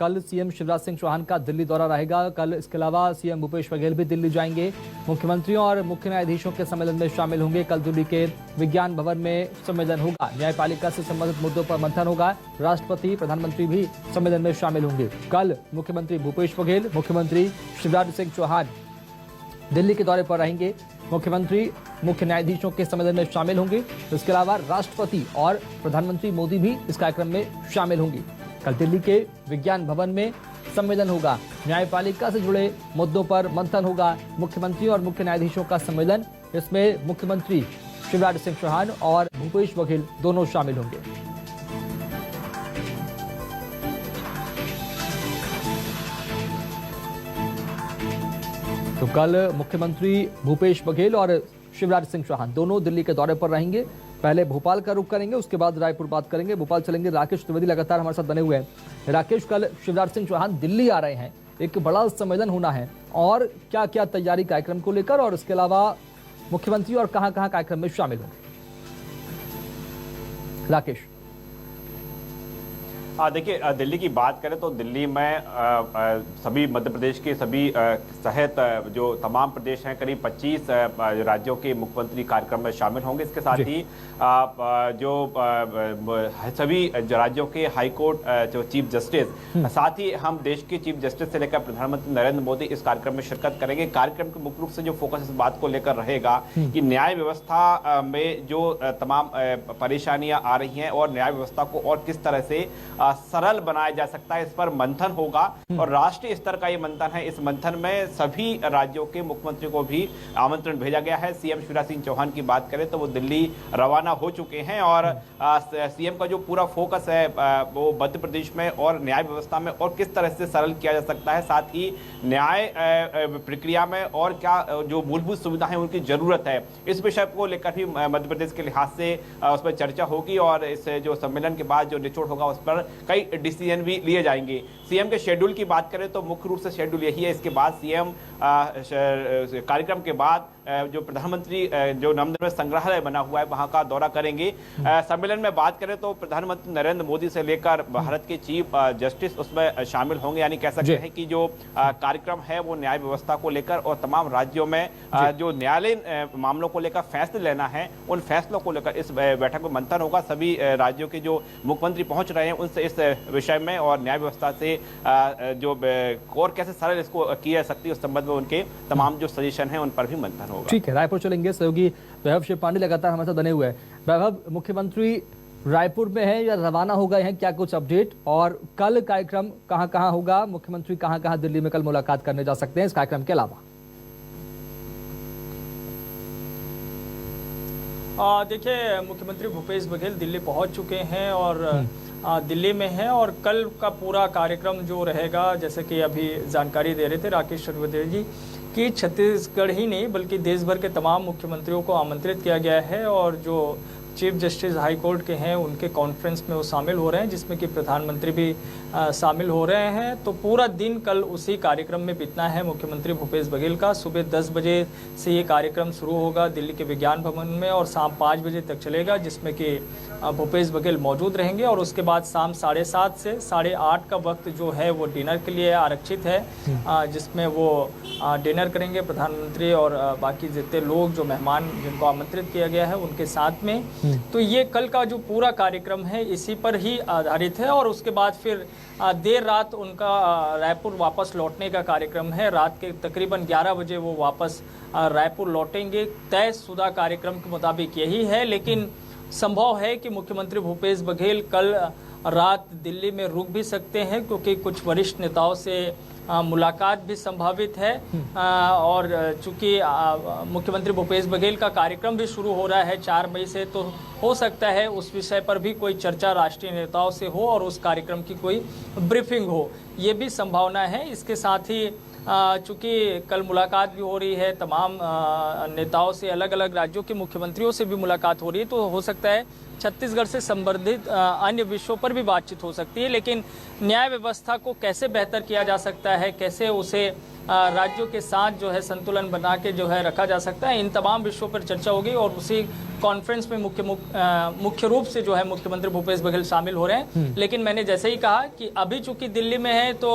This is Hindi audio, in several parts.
कल सीएम शिवराज सिंह चौहान का दिल्ली दौरा रहेगा। कल इसके अलावा सीएम भूपेश बघेल भी दिल्ली जाएंगे। मुख्यमंत्रियों और मुख्य न्यायाधीशों के सम्मेलन में शामिल होंगे। कल दिल्ली के विज्ञान भवन में सम्मेलन होगा। न्यायपालिका से संबंधित मुद्दों पर मंथन होगा। राष्ट्रपति, प्रधानमंत्री भी सम्मेलन में शामिल होंगे। कल मुख्यमंत्री भूपेश बघेल, मुख्यमंत्री शिवराज सिंह चौहान दिल्ली के दौरे पर रहेंगे। मुख्यमंत्री मुख्य न्यायाधीशों के सम्मेलन में शामिल होंगे। इसके अलावा राष्ट्रपति और प्रधानमंत्री मोदी भी इस कार्यक्रम में शामिल होंगे। कल दिल्ली के विज्ञान भवन में सम्मेलन होगा। न्यायपालिका से जुड़े मुद्दों पर मंथन होगा। मुख्यमंत्री और मुख्य न्यायाधीशों का सम्मेलन, इसमें मुख्यमंत्री शिवराज सिंह चौहान और भूपेश बघेल दोनों शामिल होंगे। तो कल मुख्यमंत्री भूपेश बघेल और शिवराज सिंह चौहान दोनों दिल्ली के दौरे पर रहेंगे। पहले भोपाल का रुख करेंगे, उसके बाद रायपुर बात करेंगे। भोपाल चलेंगे, राकेश त्रिवेदी लगातार हमारे साथ बने हुए हैं। राकेश, कल शिवराज सिंह चौहान दिल्ली आ रहे हैं, एक बड़ा सम्मेलन होना है, और क्या क्या तैयारी कार्यक्रम को लेकर, और इसके अलावा मुख्यमंत्री और कहां कहां कार्यक्रम में शामिल होंगे? राकेश। देखिए, दिल्ली की बात करें तो दिल्ली में सभी मध्य प्रदेश के सभी सहित जो तमाम प्रदेश हैं, करीब 25 राज्यों के मुख्यमंत्री कार्यक्रम में शामिल होंगे। इसके साथ ही जो सभी राज्यों के हाईकोर्ट जो चीफ जस्टिस, साथ ही हम देश के चीफ जस्टिस से लेकर प्रधानमंत्री नरेंद्र मोदी इस कार्यक्रम में शिरकत करेंगे। कार्यक्रम के मुख्य रूप से जो फोकस इस बात को लेकर रहेगा कि न्याय व्यवस्था में जो तमाम परेशानियां आ रही हैं और न्याय व्यवस्था को और किस तरह से सरल बनाया जा सकता है, इस पर मंथन होगा। और राष्ट्रीय स्तर का ये मंथन है। इस मंथन में सभी राज्यों के मुख्यमंत्री को भी आमंत्रण भेजा गया है। सीएम शिवराज सिंह चौहान की बात करें तो वो दिल्ली रवाना हो चुके हैं, और सीएम का जो पूरा फोकस है वो मध्य प्रदेश में और न्याय व्यवस्था में और किस तरह से सरल किया जा सकता है, साथ ही न्याय प्रक्रिया में और क्या जो मूलभूत सुविधाएं उनकी जरूरत है, इस विषय को लेकर भी मध्य प्रदेश के लिहाज से उस पर चर्चा होगी। और इस जो सम्मेलन के बाद जो निचोड़ होगा उस पर कई डिसीजन भी लिए जाएंगे। सीएम के शेड्यूल की बात करें तो मुख्य रूप से शेड्यूल यही है। इसके बाद सीएम कार्यक्रम के बाद जो प्रधानमंत्री जो नवनिर्मित संग्रहालय बना हुआ है वहां का दौरा करेंगे। सम्मेलन में बात करें तो प्रधानमंत्री नरेंद्र मोदी से लेकर भारत के चीफ जस्टिस उसमें शामिल होंगे। यानी कह सकते हैं कि जो कार्यक्रम है वो न्याय व्यवस्था को लेकर और तमाम राज्यों में जो न्यायालयीन मामलों को लेकर फैसले लेना है, उन फैसलों को लेकर इस बैठक में मंथन होगा। सभी राज्यों के जो मुख्यमंत्री पहुंच रहे हैं उनसे इस विषय में और न्याय व्यवस्था से जो और कैसे सरल इसको किया जा सकती है उस संबंध में उनके तमाम जो सजेशन है उन पर भी मंथन होगा। ठीक है, रायपुर चलेंगे। सहयोगी वैभव शिव पांडे लगातार हमारे साथ बने हुए हैं। वैभव, मुख्यमंत्री रायपुर में हैं या रवाना हो गए हैं, क्या कुछ अपडेट? और कल कार्यक्रम कहां कहां होगा? मुख्यमंत्री कहां कहां दिल्ली में कल मुलाकात करने जा सकते हैं इस कार्यक्रम के अलावा? देखिए, मुख्यमंत्री भूपेश बघेल दिल्ली पहुंच चुके हैं और दिल्ली में है, और कल का पूरा कार्यक्रम जो रहेगा, जैसे कि अभी जानकारी दे रहे थे राकेश त्रिवेदी जी कि छत्तीसगढ़ ही नहीं बल्कि देश भर के तमाम मुख्यमंत्रियों को आमंत्रित किया गया है, और जो चीफ जस्टिस हाई कोर्ट के हैं उनके कॉन्फ्रेंस में वो शामिल हो रहे हैं, जिसमें कि प्रधानमंत्री भी शामिल हो रहे हैं। तो पूरा दिन कल उसी कार्यक्रम में बीतना है मुख्यमंत्री भूपेश बघेल का। सुबह 10 बजे से ये कार्यक्रम शुरू होगा दिल्ली के विज्ञान भवन में और शाम 5 बजे तक चलेगा, जिसमें कि भूपेश बघेल मौजूद रहेंगे। और उसके बाद शाम 7:30 से 8:30 का वक्त जो है वो डिनर के लिए आरक्षित है, जिसमें वो डिनर करेंगे प्रधानमंत्री और बाकी जितने लोग जो मेहमान जिनको आमंत्रित किया गया है उनके साथ में। तो ये कल का जो पूरा कार्यक्रम है इसी पर ही आधारित है। और उसके बाद फिर देर रात उनका रायपुर वापस लौटने का कार्यक्रम है। रात के तकरीबन 11 बजे वो वापस रायपुर लौटेंगे। तयशुदा कार्यक्रम के मुताबिक यही है, लेकिन संभव है कि मुख्यमंत्री भूपेश बघेल कल रात दिल्ली में रुक भी सकते हैं, क्योंकि कुछ वरिष्ठ नेताओं से मुलाकात भी संभावित है। और चूंकि मुख्यमंत्री भूपेश बघेल का कार्यक्रम भी शुरू हो रहा है 4 मई से, तो हो सकता है उस विषय पर भी कोई चर्चा राष्ट्रीय नेताओं से हो और उस कार्यक्रम की कोई ब्रीफिंग हो, ये भी संभावना है। इसके साथ ही चूंकि कल मुलाकात भी हो रही है तमाम नेताओं से, अलग अलग राज्यों के मुख्यमंत्रियों से भी मुलाकात हो रही है, तो हो सकता है छत्तीसगढ़ से संबंधित अन्य विषयों पर भी बातचीत हो सकती है, लेकिन न्याय व्यवस्था को कैसे बेहतर किया जा सकता है, कैसे उसे राज्यों के साथ जो है संतुलन बना के जो है रखा जा सकता है, इन तमाम विषयों पर चर्चा होगी। और उसी कॉन्फ्रेंस में मुख्य रूप से जो है मुख्यमंत्री भूपेश बघेल शामिल हो रहे हैं। लेकिन मैंने जैसे ही कहा कि अभी चूंकि दिल्ली में है तो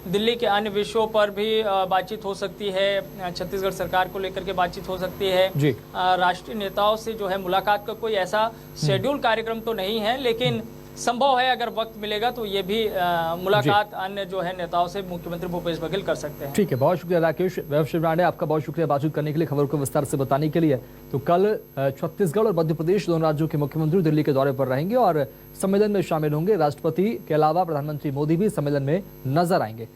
दिल्ली के अन्य विषयों पर भी बातचीत हो सकती है, छत्तीसगढ़ सरकार को लेकर के बातचीत हो सकती है। राष्ट्रीय नेताओं से जो है मुलाकात का कोई ऐसा शेड्यूल कार्यक्रम तो नहीं है, लेकिन संभव है अगर वक्त मिलेगा तो ये भी मुलाकात अन्य जो है नेताओं से मुख्यमंत्री भूपेश बघेल कर सकते हैं। ठीक है, बहुत शुक्रिया राकेश। वैभव शिवराणे, आपका बहुत शुक्रिया बातचीत करने के लिए, खबर को विस्तार से बताने के लिए। तो कल छत्तीसगढ़ और मध्य प्रदेश दोनों राज्यों के मुख्यमंत्री दिल्ली के दौरे पर रहेंगे और सम्मेलन में शामिल होंगे। राष्ट्रपति के अलावा प्रधानमंत्री मोदी भी सम्मेलन में नजर आएंगे।